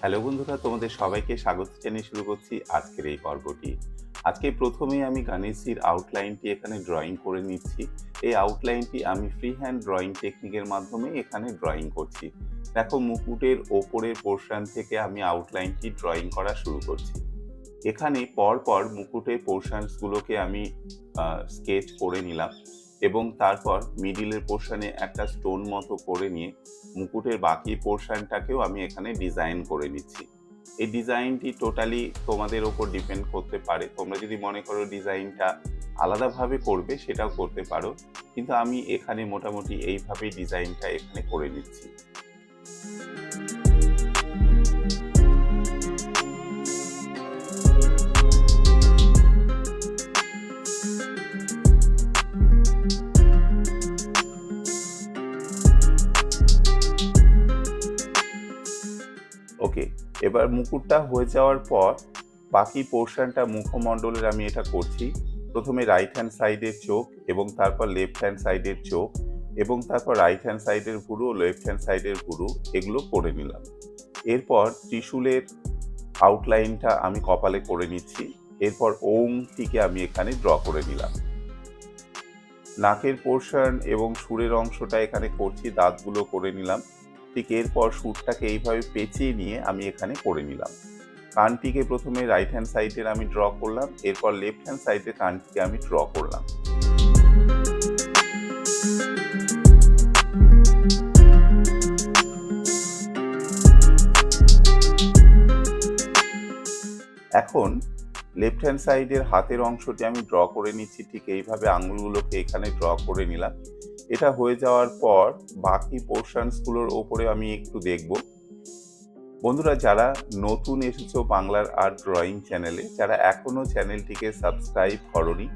Hello বন্ধুরা, তোমাদের সবাইকে স্বাগত জানিয়ে শুরু করছি আজকের এই পর্বটি। আজকে প্রথমেই আমি গণেশজির আউটলাইনটি এখানে ড্রয়িং করে নিচ্ছি। এই আউটলাইনটি আমি ফ্রি হ্যান্ড ড্রয়িং টেকনিকের মাধ্যমে এখানে ড্রয়িং করছি। দেখো, মুকুটের ওপরের পোর্শন থেকে আমি আউটলাইনটি ড্রয়িং করা শুরু করছি। এখানে পরপর মুকুটের পোর্শনসগুলোকে আমি স্কেচ করে নিলাম এবং তারপর মিডিলের পোর্শনে একটা স্টোন মতো করে নিয়ে মুকুটের বাকি পোর্শনটাকেও আমি এখানে ডিজাইন করে নিচ্ছি। এই ডিজাইনটি টোটালি তোমাদের ওপর ডিপেন্ড করতে পারে। তোমরা যদি মনে করো ডিজাইনটা আলাদাভাবে করবে সেটাও করতে পারো, কিন্তু আমি এখানে মোটামুটি এইভাবেই ডিজাইনটা এখানে করে নিচ্ছি। ওকে, এবার মুকুটটা হয়ে যাওয়ার পর বাকি পোর্শনটা মুখমণ্ডলের আমি এটা করছি। প্রথমে রাইট হ্যান্ড সাইডের চোখ এবং তারপর লেফট হ্যান্ড সাইডের চোখ এবং তারপর রাইট হ্যান্ড সাইডের ভুরু ও লেফট হ্যান্ড সাইডের ভুরু, এগুলো করে নিলাম। এরপর ত্রিশূলের আউটলাইনটা আমি কপালে করে নিচ্ছি। এরপর ওমটিকে আমি এখানে ড্র করে নিলাম। নাকের পোর্শন এবং সুরের অংশটা এখানে করছি, দাঁতগুলো করে নিলাম। ঠিক এরপর সুরটাকে এইভাবে পেঁচিয়ে নিয়ে আমি এখানে করে নিলাম। কানটিকে প্রথমে রাইট হ্যান্ড সাইডের আমি ড্র করলাম, এরপর লেফট হ্যান্ড সাইডের কানটিকে আমি ড্র করলাম। এখন লেফট হ্যান্ড সাইডের হাতের অংশটি আমি ড্র করে নিচ্ছি। ঠিক এইভাবে আঙুলগুলোকে এখানে ড্র করে নিলাম। এটা হয়ে যাওয়ার পর বাকি পোর্শনসগুলোর ওপরে আমি একটু দেখব। বন্ধুরা, যারা নতুন এসেছো বাংলার আর্ট ড্রয়িং চ্যানেলে, যারা এখনও চ্যানেলটিকে সাবস্ক্রাইব করোনি,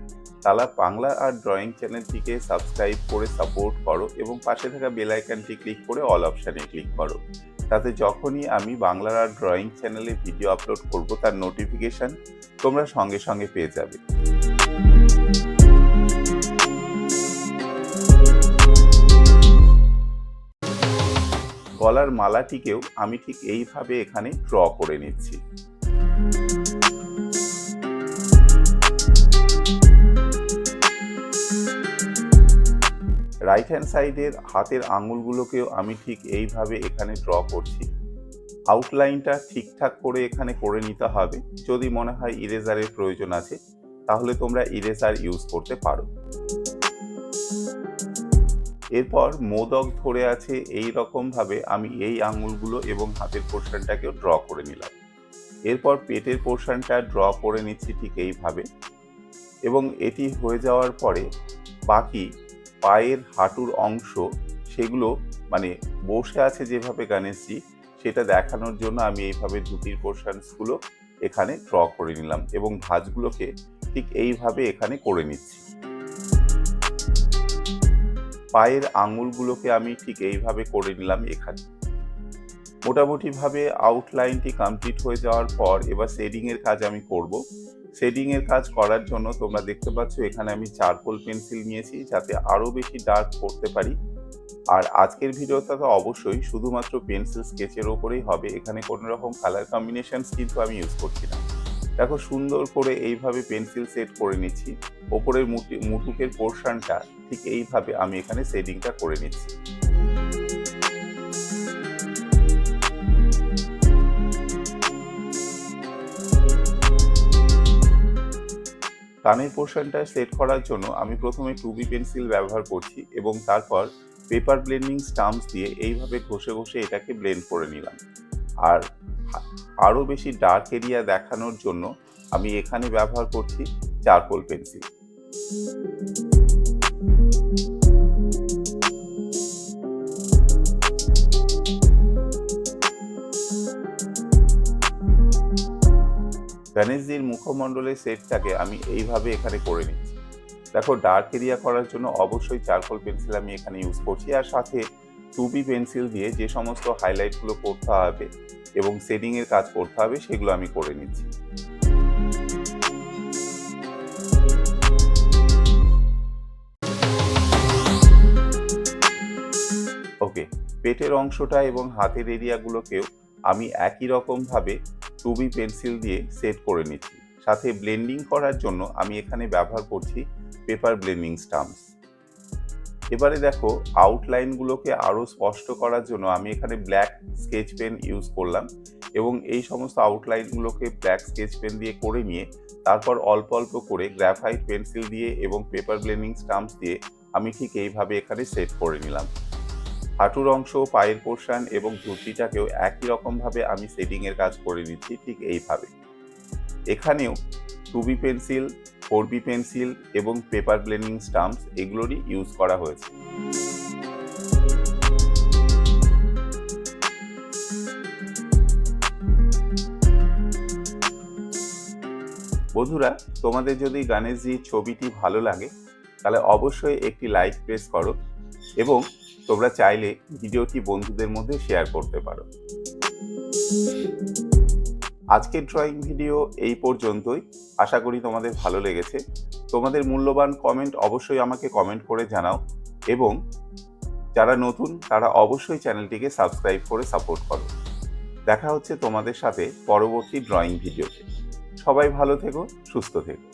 তারা বাংলার আর্ট ড্রয়িং চ্যানেলটিকে সাবস্ক্রাইব করে সাপোর্ট করো এবং পাশে থাকা বেল আইকনটি ক্লিক করে অল অপশানে ক্লিক করো। তাতে যখনই আমি বাংলার আর্ট ড্রয়িং চ্যানেলে ভিডিও আপলোড করব তার নোটিফিকেশান তোমরা সঙ্গে সঙ্গে পেয়ে যাবে। গলার মালাটিকেও আমি ঠিক এইভাবে এখানে ড্র করে নিচ্ছি। রাইট হ্যান্ড সাইডের হাতের আঙুলগুলোকেও আমি ঠিক এইভাবে এখানে ড্র করছি। আউটলাইনটা ঠিকঠাক করে এখানে করে নিতে হবে। যদি মনে হয় ইরেজারের প্রয়োজন আছে তাহলে তোমরা ইরেজার ইউজ করতে পারো। এরপর মোদক ধরে আছে এই রকমভাবে আমি এই আঙুলগুলো এবং হাতের পোর্শনটাকেও ড্র করে নিলাম। এরপর পেটের পোর্শনটা ড্র করে নিচ্ছি ঠিক এইভাবে, এবং এটি হয়ে যাওয়ার পরে বাকি পায়ের হাঁটুর অংশ, সেগুলো মানে বসে আছে যেভাবে গণেশজি, সেটা দেখানোর জন্য আমি এইভাবে ধুতির পোর্শনসগুলো এখানে ড্র করে নিলাম এবং ভাঁজগুলোকে ঠিক এইভাবে এখানে করে নিচ্ছি। পায়ের আঙুলগুলোকে আমি ঠিক এইভাবে করে নিলাম এখানে। মোটামুটিভাবে আউটলাইনটি কমপ্লিট হয়ে যাওয়ার পর এবার শেডিংয়ের কাজ আমি করব। শেডিংয়ের কাজ করার জন্য তোমরা দেখতে পাচ্ছ এখানে আমি চারকোল পেন্সিল নিয়েছি যাতে আরও বেশি ডার্ক করতে পারি। আর আজকের ভিডিওটা তো অবশ্যই শুধুমাত্র পেন্সিল স্কেচের ওপরেই হবে, এখানে কোনো রকম কালার কম্বিনেশনস কিন্তু আমি ইউজ করছি না। দেখো, সুন্দর করে এইভাবে পেন্সিল সেট করে নিচ্ছি। ওপরের মুটুকের পোর্শনটা ঠিক এইভাবে আমি এখানে শেডিংটা করে নিচ্ছি। কানের পোর্শনটা সেট করার জন্য আমি প্রথমে 2B পেন্সিল ব্যবহার করছি এবং তারপর পেপার ব্লেন্ডিং স্টাম্পস দিয়ে এইভাবে ঘষে ঘষে এটাকে ব্লেন্ড করে নিলাম। আর আরও বেশি ডার্ক এরিয়া দেখানোর জন্য আমি এখানে ব্যবহার করছি চারকোল পেন্সিল। গণেশজির মুখমণ্ডলের সেটটাকে আমি এইভাবে এখানে করে নিচ্ছি। দেখো, ডার্ক এরিয়া করার জন্য অবশ্যই চারকোল পেন্সিল আমি এখানে ইউজ করছি, আর সাথে 2B পেন্সিল দিয়ে যে সমস্ত হাইলাইটগুলো করতে হবে এবং শেডিংয়ের কাজ করতে হবে সেগুলো আমি করে নিচ্ছি। ওকে, পেটের অংশটা এবং হাতের এরিয়াগুলোকেও আমি একই রকমভাবে 2B পেন্সিল দিয়ে সেট করে নিচ্ছি। সাথে ব্লেন্ডিং করার জন্য আমি এখানে ব্যবহার করছি পেপার ব্লেন্ডিং স্টাম্পস। এবারে দেখো আউটলাইনগুলোকে আরও স্পষ্ট করার জন্য আমি এখানে ব্ল্যাক স্কেচ পেন ইউজ করলাম এবং এই সমস্ত আউটলাইনগুলোকে ব্ল্যাক স্কেচ পেন দিয়ে করে নিয়ে তারপর অল্প অল্প করে গ্রাফাইট পেন্সিল দিয়ে এবং পেপার ব্লেন্ডিং স্টাম্পস দিয়ে আমি ঠিক এইভাবে এখানে সেট করে নিলাম। হাঁটুর অংশ, পায়ের পোর্শন এবং ধুতিটাকেও একই রকমভাবে আমি শেডিংয়ের কাজ করে নিচ্ছি ঠিক এইভাবে। এখানেও 2B পেন্সিল, 4B পেন্সিল এবং পেপার ব্লেন্ডিং স্টাম্পস এগুলোরই ইউজ করা হয়েছে। বন্ধুরা, তোমাদের যদি গণেশজির ছবিটি ভালো লাগে তাহলে অবশ্যই একটি লাইক প্রেস করো এবং তোমরা চাইলে ভিডিওটি বন্ধুদের মধ্যে শেয়ার করতে পারো। আজকের ড্রয়িং ভিডিও এই পর্যন্তই। আশা করি তোমাদের ভালো লেগেছে। তোমাদের মূল্যবান কমেন্ট অবশ্যই আমাকে কমেন্ট করে জানাও এবং যারা নতুন তারা অবশ্যই চ্যানেলটিকে সাবস্ক্রাইব করে সাপোর্ট করো। দেখা হচ্ছে তোমাদের সাথে পরবর্তী ড্রয়িং ভিডিওতে। সবাই ভালো থেকো, সুস্থ থেকো।